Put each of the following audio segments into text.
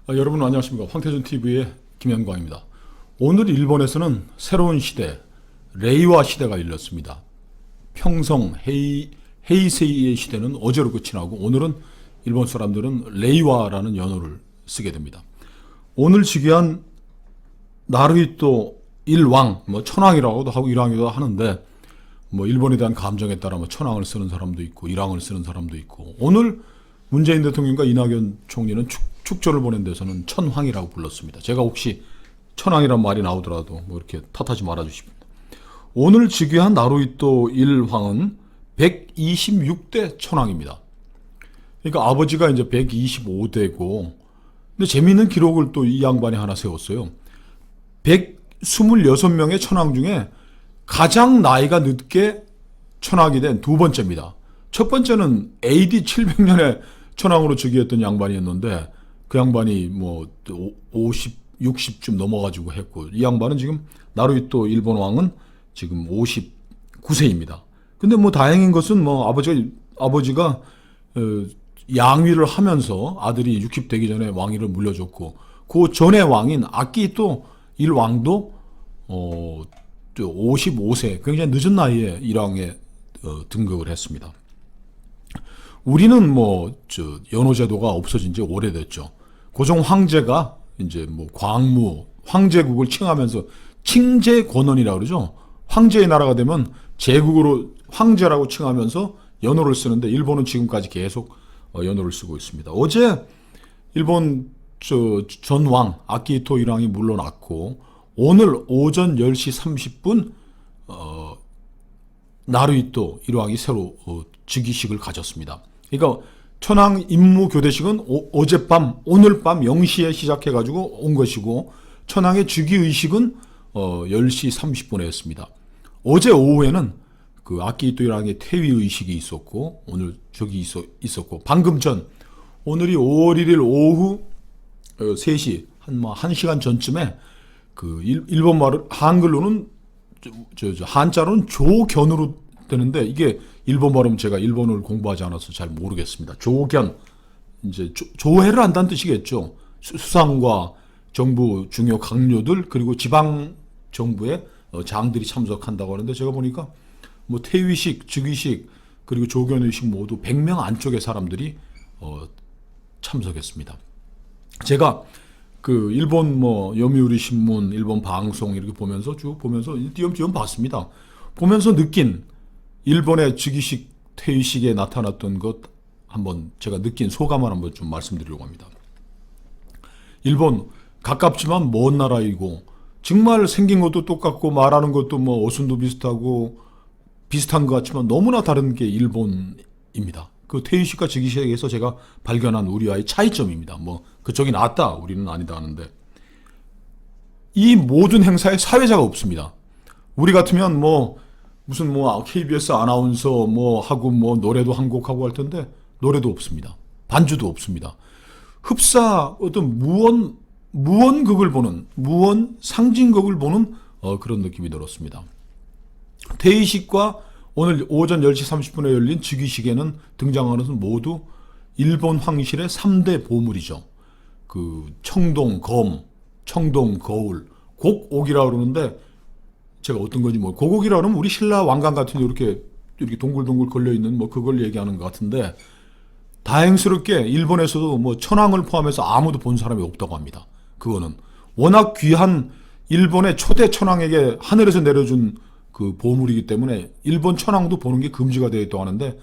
여러분 안녕하십니까. 황태준TV의 김현광입니다. 오늘 일본에서는 새로운 시대, 레이와 시대가 열렸습니다. 평성 헤이세이의 시대는 어제로 끝이 나고 오늘은 일본 사람들은 레이와라는 연호를 쓰게 됩니다. 오늘 즉위한 나루히토 일왕, 천황이라고도 하고 일왕이라고도 하는데 일본에 대한 감정에 따라 천황을 쓰는 사람도 있고 일왕을 쓰는 사람도 있고, 오늘 문재인 대통령과 이낙연 총리는 축전을 보낸 데서는 천황이라고 불렀습니다. 제가 혹시 천황이란 말이 나오더라도 이렇게 탓하지 말아주십니다. 오늘 즉위한 나루히토 일황은 126대 천황입니다. 그러니까 아버지가 이제 125대고, 근데 재미있는 기록을 또 이 양반이 하나 세웠어요. 126명의 천황 중에 가장 나이가 늦게 천황이 된 두 번째입니다. 첫 번째는 AD 700년에 천황으로 즉위했던 양반이었는데, 그 양반이 50, 60쯤 넘어가지고 했고, 이 양반은 지금 나루히토 일본 왕은 지금 59세입니다. 근데 다행인 것은 아버지가 양위를 하면서 아들이 60 되기 전에 왕위를 물려줬고, 그 전에 왕인 아키히토 일왕도 55세, 굉장히 늦은 나이에 일왕에 등극을 했습니다. 우리는 연호제도가 없어진 지 오래됐죠. 고종 황제가 이제 광무, 황제국을 칭하면서 칭제 권원이라고 그러죠. 황제의 나라가 되면 제국으로 황제라고 칭하면서 연호를 쓰는데, 일본은 지금까지 계속 연호를 쓰고 있습니다. 어제 일본 전왕 아키히토 일왕이 물러났고, 오늘 오전 10시 30분 나루히토 일왕이 새로 즉위식을 가졌습니다. 그러니까 천황 임무 교대식은 어젯밤, 오늘 밤 0시에 시작해가지고 온 것이고, 천황의 즉위의식은 10시 30분에 했습니다. 어제 오후에는 그 아키히토 일왕의 퇴위의식이 있었고, 오늘 저기 있었고, 방금 전, 오늘이 5월 1일 오후 3시, 한 1시간 전쯤에 그 일본 말, 한글로는 한자로는 조견으로 되는데, 이게 일본 발음 제가 일본어를 공부하지 않아서 잘 모르겠습니다. 조견, 이제 조회를 한다는 뜻이겠죠. 수상과 정부 중요 강요들, 그리고 지방 정부의 장들이 참석한다고 하는데, 제가 보니까 퇴위식, 즉위식, 그리고 조견의식 모두 100명 안쪽의 사람들이 참석했습니다. 제가 그 일본 요미우리 신문, 일본 방송 이렇게 보면서 쭉 보면서 띄엄띄엄 봤습니다. 보면서 느낀 일본의 즉위식, 퇴위식에 나타났던 것, 한번 제가 느낀 소감을 한번 좀 말씀드리려고 합니다. 일본 가깝지만 먼 나라이고, 정말 생긴 것도 똑같고 말하는 것도 어순도 비슷하고 비슷한 것 같지만 너무나 다른 게 일본입니다. 그 퇴위식과 즉위식에서 제가 발견한 우리와의 차이점입니다. 그쪽이 낫다, 우리는 아니다 하는데, 이 모든 행사에 사회자가 없습니다. 우리 같으면 무슨 KBS 아나운서 하고 노래도 한 곡 하고 할 텐데, 노래도 없습니다. 반주도 없습니다. 흡사 어떤 무언극을 보는, 무언 상징극을 보는 그런 느낌이 들었습니다. 퇴위식과 오늘 오전 10시 30분에 열린 즉위식에는 등장하는 것은 모두 일본 황실의 3대 보물이죠. 그 청동 검, 청동 거울, 곡옥이라고 그러는데, 제가 어떤 건지 곡옥이라고 그러면 우리 신라 왕관 같은 이렇게 동글동글 걸려있는 그걸 얘기하는 것 같은데, 다행스럽게 일본에서도 천황을 포함해서 아무도 본 사람이 없다고 합니다. 그거는 워낙 귀한 일본의 초대 천황에게 하늘에서 내려준 그 보물이기 때문에 일본 천황도 보는 게 금지가 되어 있다고 하는데,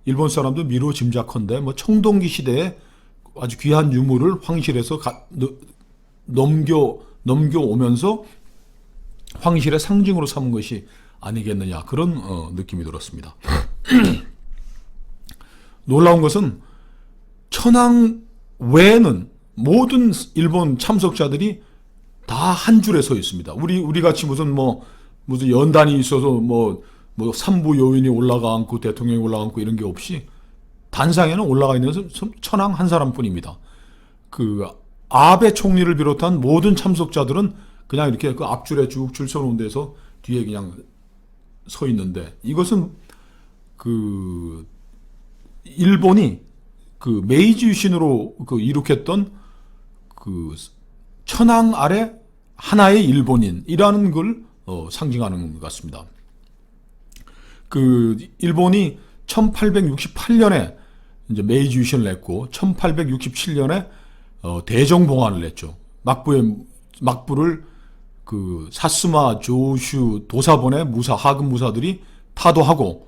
일본 사람도 미루어 짐작컨대 청동기 시대에 아주 귀한 유물을 황실에서 넘겨오면서 황실의 상징으로 삼은 것이 아니겠느냐, 그런 느낌이 들었습니다. 놀라운 것은 천황 외에는 모든 일본 참석자들이 다 한 줄에 서 있습니다. 우리 같이 무슨 연단이 있어서 산부 요인이 올라가 앉고 대통령이 올라가 앉고 이런 게 없이 단상에는 올라가 있는 천황 한 사람뿐입니다. 그 아베 총리를 비롯한 모든 참석자들은 그냥 이렇게 그 앞줄에 쭉 줄 서놓은 데서 뒤에 그냥 서 있는데, 이것은 그 일본이 그 메이지 유신으로 그 이룩했던 그 천황 아래 하나의 일본인이라는 걸 상징하는 것 같습니다. 그 일본이 1868년에 이제 메이지 유신을 냈고 1867년에 대정봉환을 냈죠. 막부를 그 사스마 조슈 도사본의 하급 무사들이 타도하고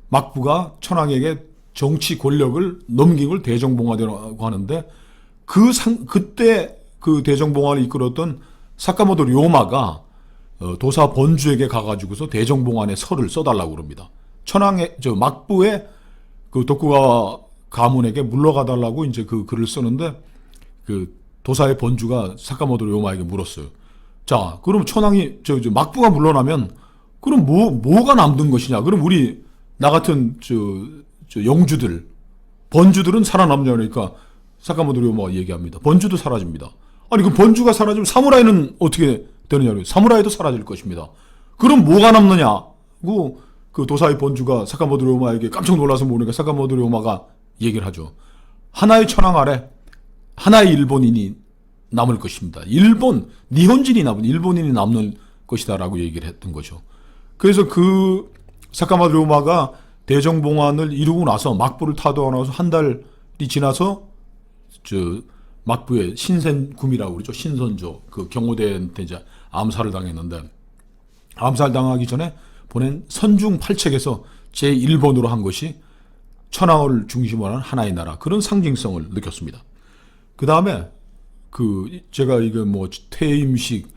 막부가 천황에게 정치 권력을 넘긴 걸 대정봉화라고 하는데 그때 그 대정봉화를 이끌었던 사카모토 료마가 도사 번주에게 가가지고서 대정봉환의 설을 써달라고 그럽니다. 막부의 그 도쿠가와 가문에게 물러가달라고 이제 그 글을 쓰는데 그 도사의 번주가 사카모토 료마에게 물었어요. 자, 그럼 천황이 막부가 물러나면 그럼 뭐가 남는 것이냐? 그럼 우리 나 같은 영주들 번주들은 살아남냐니까 사카모토 료마가 얘기합니다. 번주도 사라집니다. 아니 그 번주가 사라지면 사무라이는 어떻게 되느냐고요. 사무라이도 사라질 것입니다. 그럼 뭐가 남느냐고 그 도사의 번주가 사카모토 료마에게 깜짝 놀라서 모르니까 사카모토 료마가 얘기를 하죠. 하나의 천황 아래 하나의 일본인이 남을 것입니다. 일본인이 남는 것이다라고 얘기를 했던 거죠. 그래서 그 사카모토 료마가 대정봉환을 이루고 나서 막부를 타도하고 나서 한 달이 지나서 막부의 신센구미라고 그러죠. 신선조 그 경호대한테 이제 암살을 당했는데 암살 당하기 전에 보낸 선중 8책에서 제1번으로 한 것이 천황을 중심으로 하는 하나의 나라 그런 상징성을 느꼈습니다. 그 다음에 제가 이거 퇴임식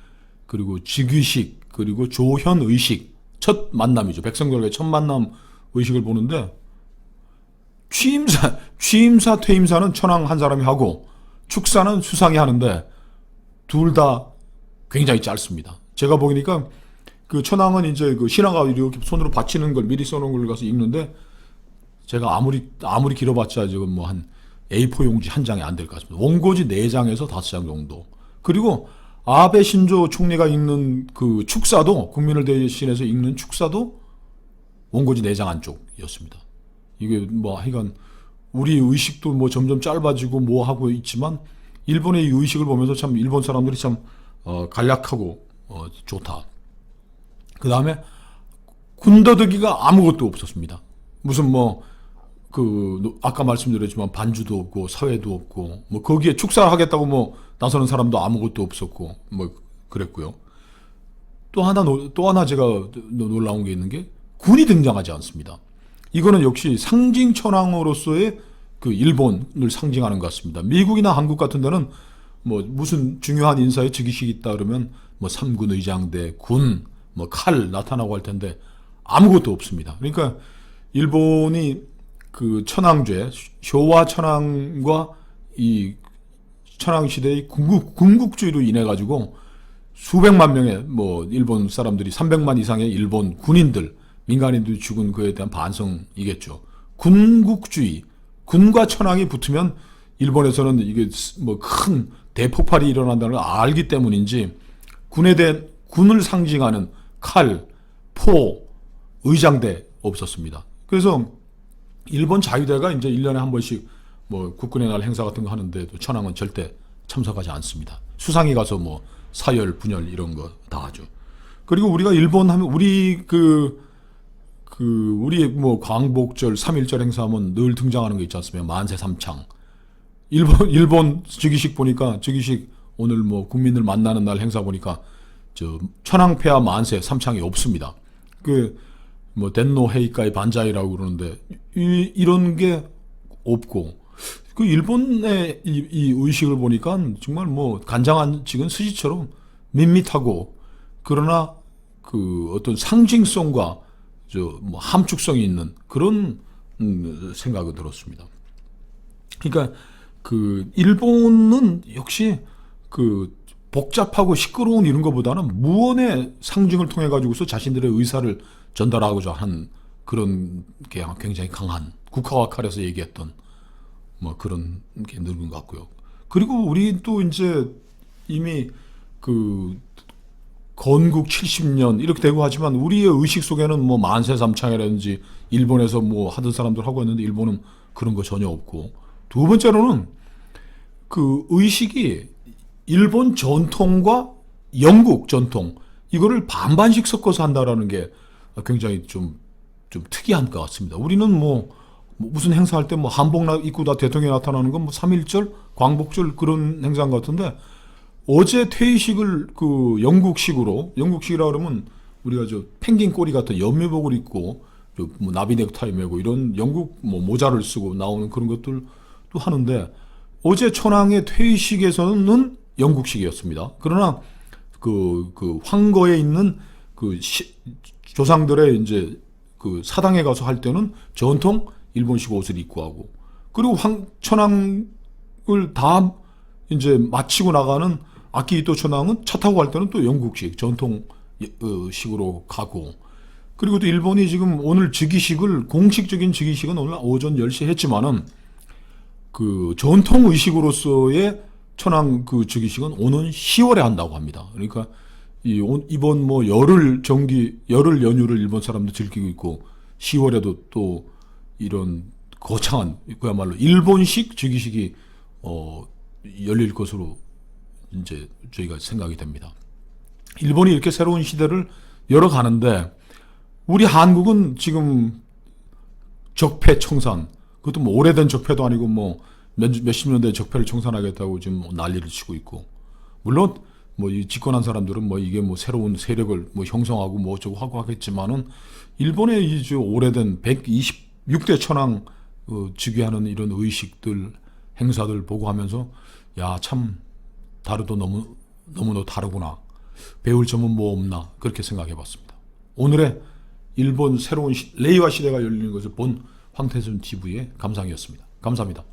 그리고 즉위식 그리고 조현의식 첫 만남이죠. 백성들과의 첫 만남 의식을 보는데 취임사 퇴임사는 천황 한 사람이 하고 축사는 수상이 하는데 둘 다 굉장히 짧습니다. 제가 보니까 그 천황은 이제 그 신하가 이렇게 손으로 받치는 걸 미리 써놓은 걸 가서 읽는데 제가 아무리 길어봤자 지금 한 A4 용지 한 장이 안 될 것 같습니다. 원고지 4장에서 5장 정도. 그리고 아베 신조 총리가 읽는 그 축사도 국민을 대신해서 읽는 축사도 원고지 4장 안쪽이었습니다. 이게 하여간 우리 의식도 점점 짧아지고 하고 있지만 일본의 이 의식을 보면서 참 일본 사람들이 참 간략하고 좋다. 그 다음에 군더더기가 아무것도 없었습니다. 무슨 아까 말씀드렸지만 반주도 없고 사회도 없고 거기에 축사를 하겠다고 나서는 사람도 아무것도 없었고 그랬고요. 또 하나 제가 놀라운 게 있는 게 군이 등장하지 않습니다. 이거는 역시 상징 천황으로서의 그 일본을 상징하는 것 같습니다. 미국이나 한국 같은 데는 무슨 중요한 인사의 즉위식이 있다 그러면 3군 의장대, 군, 칼 나타나고 할 텐데 아무것도 없습니다. 그러니까 일본이 그 천황제, 쇼와 천황과 이 천황 시대의 군국주의로 인해 가지고 수백만 명의 일본 사람들이 300만 이상의 일본 군인들, 민간인들이 죽은 그에 대한 반성이겠죠. 군국주의, 군과 천황이 붙으면 일본에서는 이게 큰 대폭발이 일어난다는 걸 알기 때문인지 군을 상징하는 칼, 포, 의장대 없었습니다. 그래서 일본 자위대가 이제 1년에 한 번씩 국군의 날 행사 같은 거 하는데 천황은 절대 참석하지 않습니다. 수상이 가서 사열, 분열 이런 거 다 하죠. 그리고 우리가 일본 하면 우리 우리 광복절, 3.1절 행사하면 늘 등장하는 거 있지 않습니까? 만세 삼창. 일본 즉위식 보니까 오늘 국민들 만나는 날 행사 보니까 천황폐하 만세 삼창이 없습니다. 덴노 헤이카이 반자이라고 그러는데 이런 게 없고 그 일본의 이 의식을 보니까 정말 간장한 찍은 스시처럼 밋밋하고 그러나 그 어떤 상징성과 함축성이 있는 그런 생각이 들었습니다. 그러니까 그 일본은 역시 그 복잡하고 시끄러운 이런 것보다는 무언의 상징을 통해 가지고서 자신들의 의사를 전달하고자 하는 그런 게 굉장히 강한 국화와 칼에서 얘기했던 그런 게 늘은 것 같고요. 그리고 우리 또 이제 이미 그 건국 70년 이렇게 되고 하지만 우리의 의식 속에는 만세 삼창이라든지 일본에서 하던 사람들 하고 있는데 일본은 그런 거 전혀 없고 두 번째로는 그 의식이 일본 전통과 영국 전통 이거를 반반씩 섞어서 한다라는 게 굉장히 좀 특이한 것 같습니다. 우리는 뭐 무슨 행사할 때 뭐 한복 입고 다 대통령이 나타나는 건 뭐 3.1절, 광복절 그런 행사인 것 같은데 어제 퇴위식을 그 영국식이라 그러면 우리가 저 펭귄 꼬리 같은 연묘복을 입고 뭐 나비 넥타이 메고 이런 영국 뭐 모자를 쓰고 나오는 그런 것들도 하는데 어제 천황의 퇴위식에서는 영국식이었습니다. 그러나 그 황거에 있는 조상들의 이제 그 사당에 가서 할 때는 전통 일본식 옷을 입고 하고 그리고 천황을 다 이제 마치고 나가는 아키히토 천황은 차 타고 갈 때는 또 영국식 전통식으로 가고 그리고 또 일본이 지금 오늘 즉위식을 공식적인 즉위식은 오늘 오전 10시에 했지만은 그 전통 의식으로서의 천황 그 즉위식은 오는 10월에 한다고 합니다. 그러니까 이번 뭐 열흘 연휴를 일본 사람도 즐기고 있고 10월에도 또 이런 거창한 그야말로 일본식 즉위식이 열릴 것으로 이제 저희가 생각이 됩니다. 일본이 이렇게 새로운 시대를 열어가는데 우리 한국은 지금 적폐 청산 그것도 뭐 오래된 적폐도 아니고 뭐 몇십 년 된 적폐를 청산하겠다고 지금 난리를 치고 있고 물론 뭐 이 집권한 사람들은 뭐 이게 뭐 새로운 세력을 뭐 형성하고 뭐 어쩌고 하고 하겠지만은 일본의 이 오래된 126대 천황 즉위하는 이런 의식들 행사들 보고 하면서 야 참 다르도 너무도 다르구나 배울 점은 뭐 없나 그렇게 생각해봤습니다. 오늘의 일본 새로운 레이와 시대가 열리는 것을 본 황태순 TV의 감상이었습니다. 감사합니다.